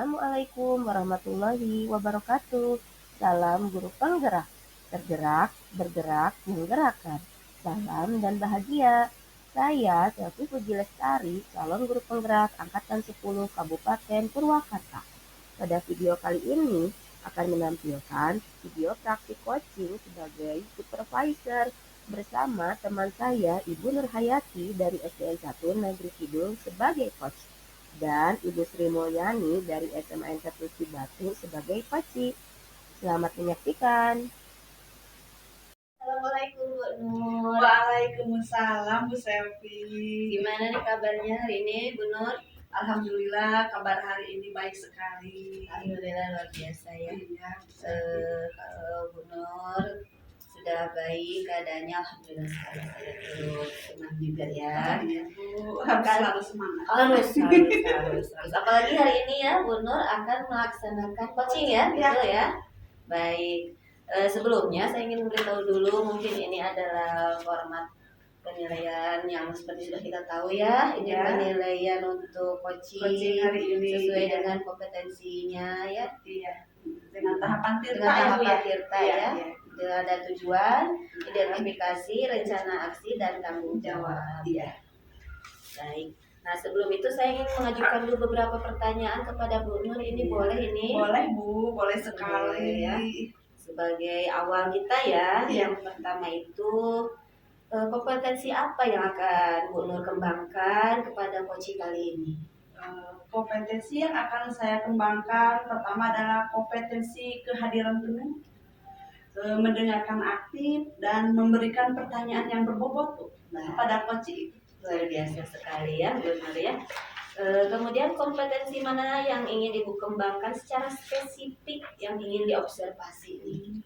Assalamualaikum warahmatullahi wabarakatuh. Salam guru penggerak, tergerak, bergerak, menggerakkan. Salam dan bahagia. Saya Selvi Puji Lestari, calon guru penggerak Angkatan 10 Kabupaten Purwakarta. Pada video kali ini akan menampilkan video praktik coaching sebagai supervisor bersama teman saya Ibu Nurhayati dari SDN 1 Negeri Kidul sebagai coach dan Ibu Sri Mulyani dari SMAN 1 Cibatu sebagai Paci. Selamat menyaksikan. Assalamualaikum Bu Nur. Waalaikumsalam Bu Selvi. Gimana nih kabarnya hari ini Bu Nur? Alhamdulillah kabar hari ini baik sekali. Alhamdulillah luar biasa ya. Iya. Kalau Bu Nur sudah baik keadaannya, alhamdulillah sekali. Saya terus senang juga ya. Iya Bu, harus selalu semangat. Harus. Apalagi hari ini ya Bu Nur akan melaksanakan coaching ya, betul ya. Baik. Sebelumnya saya ingin memberitahu dulu, mungkin ini adalah format penilaian yang seperti sudah kita tahu ya. Ini penilaian untuk coaching hari ini sesuai dengan kompetensinya ya. Iya. Dengan tahapan tirta Dengan ya Bu tahapan ya. tirta ya. Ada tujuan, identifikasi, rencana aksi dan tanggung jawab. Iya. Baik. Nah sebelum itu saya ingin mengajukan dulu beberapa pertanyaan kepada Bu Nur. Ini boleh ini? Boleh Bu, boleh sekali Boleh, ya. Sebagai awal kita ya, yang pertama itu kompetensi apa yang akan Bu Nur kembangkan kepada coaching kali ini? Kompetensi yang akan saya kembangkan pertama adalah kompetensi kehadiran penuh, mendengarkan aktif dan memberikan pertanyaan yang berbobot pada coaching. Luar biasa sekali ya Bu Nur ya. Kemudian kompetensi mana yang ingin Ibu kembangkan secara spesifik yang ingin diobservasi ini?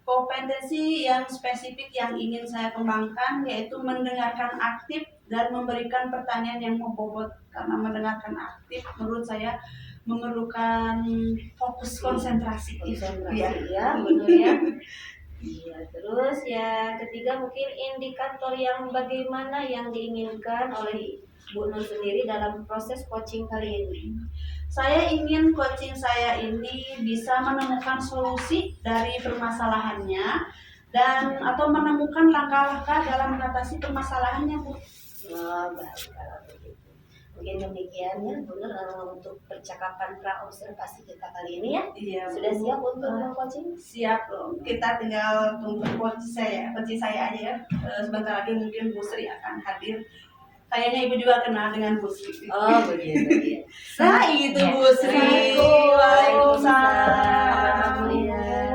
Kompetensi yang spesifik yang ingin saya kembangkan yaitu mendengarkan aktif dan memberikan pertanyaan yang membobot. Karena mendengarkan aktif menurut saya memerlukan fokus konsentrasi. Ya, benar ya. Iya, terus ya ketiga mungkin indikator yang bagaimana yang diinginkan oleh Bu Nur sendiri dalam proses coaching kali ini. Saya ingin coaching saya ini bisa menemukan solusi dari permasalahannya dan atau menemukan langkah-langkah dalam mengatasi permasalahannya Bu. Baik kalau begitu. Mungkin demikian ya Bu Nur untuk percakapan pra-observasi kita kali ini ya. Iya. Sudah siap untuk coaching? Siap loh. Kita tinggal tunggu coach saya aja ya. Sebentar lagi mungkin Bu Sri akan hadir. Kayaknya Ibu juga kenal dengan Bu Sri. Oh begitu ya. Nah itu Bu Sri. Waalaikumsalam.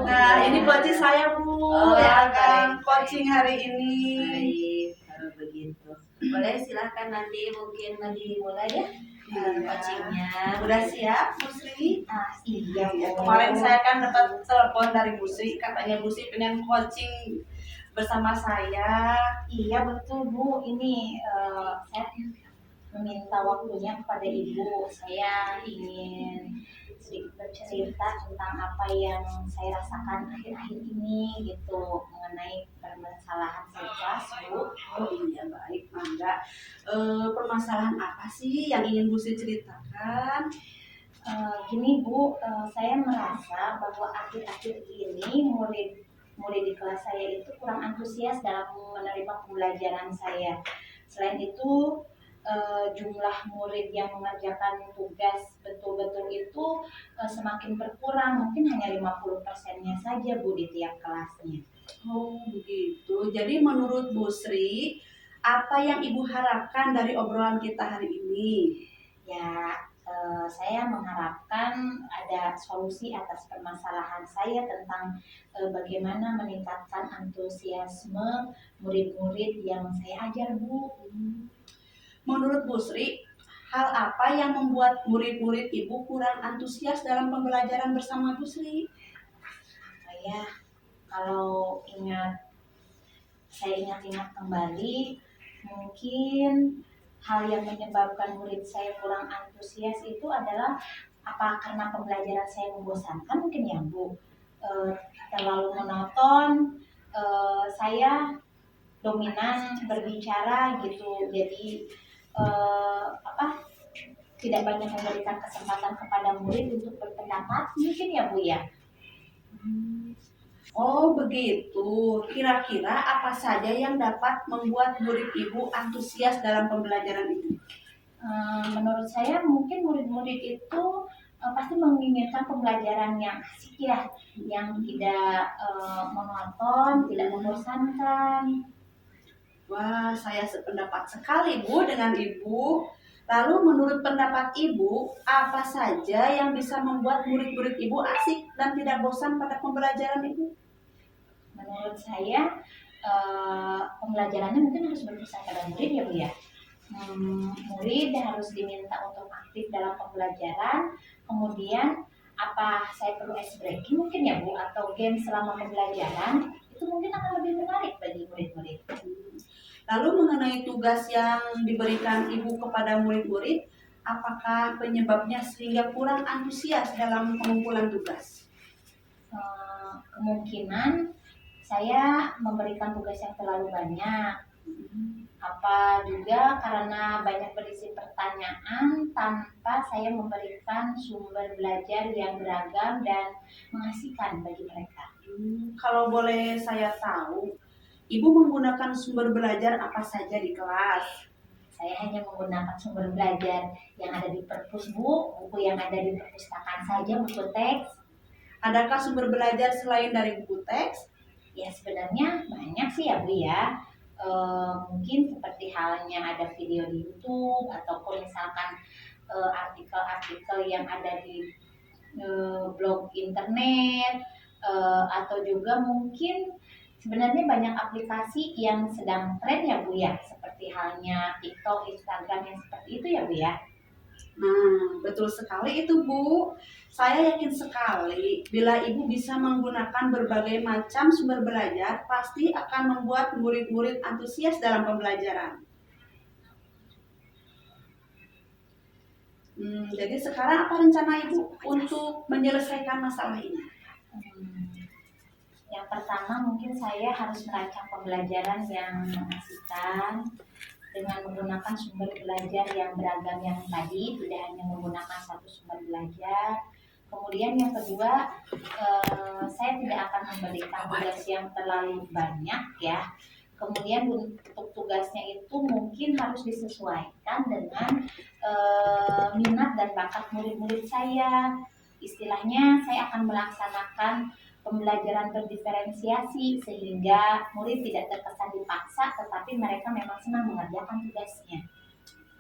Nah ini coach saya Bu yang akan coaching hari ini. Baik, kalau begitu. Boleh silahkan nanti mungkin dimulai ya. Coachingnya Udah siap Bu Sri? Iya. Kemarin saya kan dapat telepon dari Bu Sri, katanya Bu Sri pengen coaching bersama saya. Iya betul Bu, ini saya meminta waktunya kepada Ibu. Saya ingin sedikit bercerita tentang apa yang saya rasakan akhir-akhir ini gitu mengenai permasalahan stres Bu. Oh iya baik, mangga. Permasalahan apa sih yang ingin Bu Sri ceritakan? Gini Bu, saya merasa bahwa akhir-akhir ini murid di kelas saya itu kurang antusias dalam menerima pembelajaran saya. Selain itu jumlah murid yang mengerjakan tugas betul-betul itu semakin berkurang, mungkin hanya 50%-nya saja Bu di tiap kelasnya. Oh begitu. Jadi menurut Bu Sri, apa yang Ibu harapkan dari obrolan kita hari ini? Ya, saya mengharapkan ada solusi atas permasalahan saya tentang bagaimana meningkatkan antusiasme murid-murid yang saya ajar Bu. Menurut Bu Sri, hal apa yang membuat murid-murid Ibu kurang antusias dalam pembelajaran bersama Bu Sri? Kalau saya ingat-ingat kembali, mungkin hal yang menyebabkan murid saya kurang antusias itu adalah apa karena pembelajaran saya membosankan mungkin ya Bu, terlalu monoton, saya dominan berbicara gitu, jadi tidak banyak memberikan kesempatan kepada murid untuk berpendapat, mungkin ya Bu ya. Oh begitu. Kira-kira apa saja yang dapat membuat murid Ibu antusias dalam pembelajaran itu? Menurut saya mungkin murid-murid itu pasti menginginkan pembelajaran yang asik ya, yang tidak monoton, tidak membosankan. Wah, saya sependapat sekali Bu dengan Ibu. Lalu menurut pendapat Ibu, apa saja yang bisa membuat murid-murid Ibu asik dan tidak bosan pada pembelajaran Ibu? Menurut saya pembelajarannya mungkin harus berkisar pada murid ya Bu ya. Murid harus diminta untuk aktif dalam pembelajaran, kemudian apa saya perlu ice breaking mungkin ya Bu, atau game selama pembelajaran, itu mungkin akan lebih menarik bagi murid-murid. Lalu mengenai tugas yang diberikan Ibu kepada murid-murid, apakah penyebabnya sehingga kurang antusias dalam pengumpulan tugas? Kemungkinan saya memberikan tugas yang terlalu banyak, apa juga karena banyak berisi pertanyaan tanpa saya memberikan sumber belajar yang beragam dan mengasihkan bagi mereka. Kalau boleh saya tahu, Ibu menggunakan sumber belajar apa saja di kelas? Saya hanya menggunakan sumber belajar yang ada di perpus Bu, buku yang ada di perpustakaan saja, buku teks. Adakah sumber belajar selain dari buku teks? Ya sebenarnya banyak sih ya Bu ya. Mungkin seperti halnya ada video di YouTube ataupun misalkan artikel-artikel yang ada di blog internet, atau juga mungkin sebenarnya banyak aplikasi yang sedang tren ya Bu ya, seperti halnya TikTok, Instagram yang seperti itu ya Bu ya. Nah, betul sekali itu Bu. Saya yakin sekali bila Ibu bisa menggunakan berbagai macam sumber belajar, pasti akan membuat murid-murid antusias dalam pembelajaran. Jadi sekarang apa rencana Ibu untuk menyelesaikan masalah ini? Yang pertama mungkin saya harus merancang pembelajaran yang mengasihkan dengan menggunakan sumber belajar yang beragam yang tadi, tidak hanya menggunakan satu sumber belajar. Kemudian yang kedua, saya tidak akan memberikan tugas yang terlalu banyak ya. Kemudian untuk tugasnya itu mungkin harus disesuaikan dengan minat dan bakat murid-murid saya. Istilahnya saya akan melaksanakan pembelajaran berdiferensiasi sehingga murid tidak terkesan dipaksa, tetapi mereka memang senang mengerjakan tugasnya.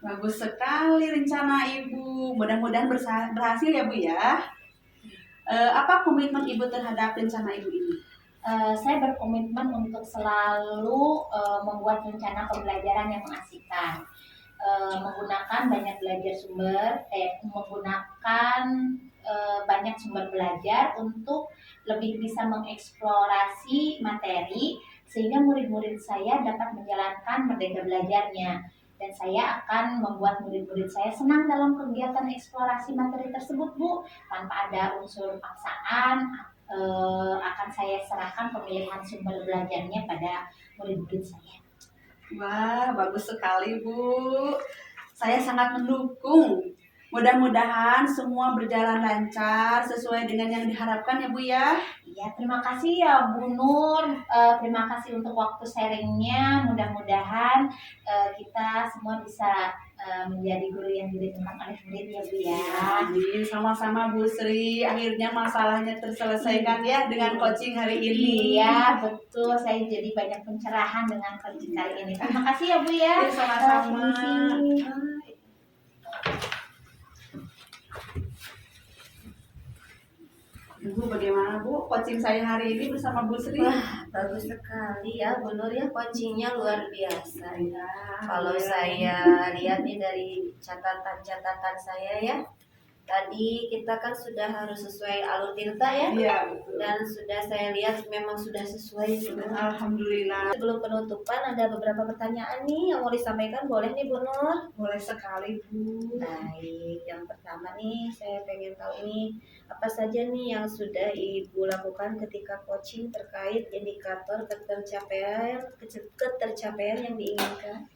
Bagus sekali rencana Ibu. Mudah-mudahan berhasil ya Bu ya. Apa komitmen Ibu terhadap rencana Ibu ini? Saya berkomitmen untuk selalu membuat rencana pembelajaran yang mengasihkan, menggunakan banyak belajar sumber, menggunakan banyak sumber belajar untuk lebih bisa mengeksplorasi materi sehingga murid-murid saya dapat menjalankan merdeka belajarnya, dan saya akan membuat murid-murid saya senang dalam kegiatan eksplorasi materi tersebut Bu, tanpa ada unsur paksaan. Akan saya serahkan pemilihan sumber belajarnya pada murid-murid saya. Wah, bagus sekali Bu. Saya sangat mendukung. Mudah-mudahan semua berjalan lancar sesuai dengan yang diharapkan ya Bu ya. Iya, terima kasih ya Bu Nur. Terima kasih untuk waktu sharingnya. Mudah-mudahan kita semua bisa menjadi guru yang dirindukan oleh murid ya Bu ya. Amin. Sama-sama Bu Sri. Akhirnya masalahnya terselesaikan ya dengan coaching hari ini. Iya, betul. Saya jadi banyak pencerahan dengan coaching kali ini. Terima kasih ya Bu ya. Iya, sama-sama. Permisi. Ibu bagaimana Bu coaching saya hari ini bersama Bu Sri? Wah, bagus sekali ya Bu Nur ya, coachingnya luar biasa ya. Kalau saya lihat nih dari catatan-catatan saya ya, tadi kita kan sudah harus sesuai alur tinta ya. Iya betul. Dan sudah saya lihat memang sudah sesuai juga. Alhamdulillah. Sebelum penutupan ada beberapa pertanyaan nih yang mau disampaikan, boleh nih Bu Nur? Boleh sekali Bu. Baik, yang pertama nih saya pengen tahu nih apa saja nih yang sudah Ibu lakukan ketika coaching terkait indikator ketercapaian yang diinginkan.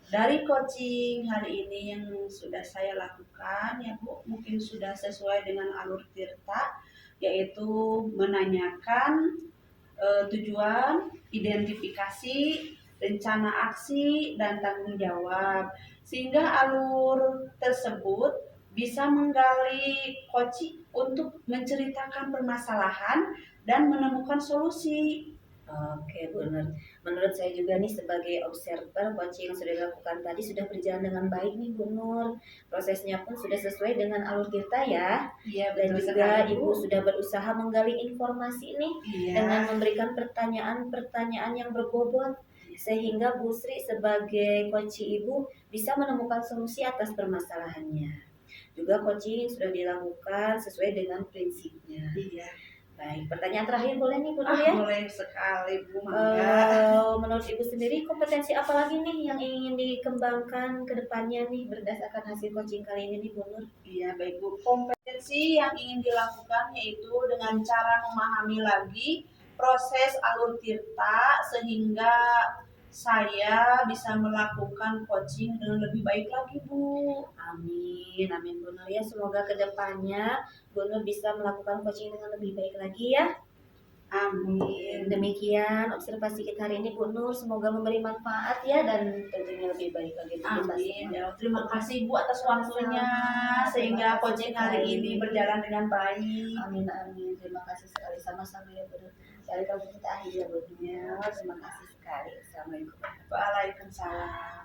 Dari coaching hari ini yang sudah saya lakukan ya Bu, mungkin sudah sesuai dengan alur Tirta, yaitu menanyakan tujuan, identifikasi, rencana aksi, dan tanggung jawab. Sehingga alur tersebut bisa menggali coaching untuk menceritakan permasalahan dan menemukan solusi. Oke, benar. Menurut saya juga nih sebagai observer, coaching yang sudah dilakukan tadi sudah berjalan dengan baik nih Bu Nur. Prosesnya pun sudah sesuai dengan alur kita ya. Iya, Dan betul juga sekali, Ibu Bu. sudah berusaha menggali informasi nih Iya. dengan memberikan pertanyaan-pertanyaan yang berbobot sehingga Bu Sri sebagai coaching Ibu bisa menemukan solusi atas permasalahannya. Juga coaching sudah dilakukan sesuai dengan prinsipnya. Iya. Baik, pertanyaan terakhir boleh nih Bu Nur ya? Boleh sekali Bu, mangga. Menurut Ibu sendiri kompetensi apa lagi nih yang ingin dikembangkan ke depannya nih berdasarkan hasil coaching kali ini nih Bu Nur? Iya, baik Bu. Kompetensi yang ingin dilakukan yaitu dengan cara memahami lagi proses alur Tirta sehingga saya bisa melakukan coaching dengan lebih baik lagi Bu. Amin, amin Bu Nur ya. Semoga ke depannya Bu Nur bisa melakukan coaching dengan lebih baik lagi ya. Amin. Demikian observasi kita hari ini Bu Nur, semoga memberi manfaat ya dan tentunya lebih baik lagi untuk kita Amin. semua. Ya, terima kasih Bu atas waktunya sehingga coaching hari ini berjalan dengan baik. Amin, amin. Terima kasih sekali, sama-sama ya Bu Nur. Sekali kalau kita akhir ya Bu Nur. Terima kasih sekali. Assalamualaikum. Waalaikumsalam.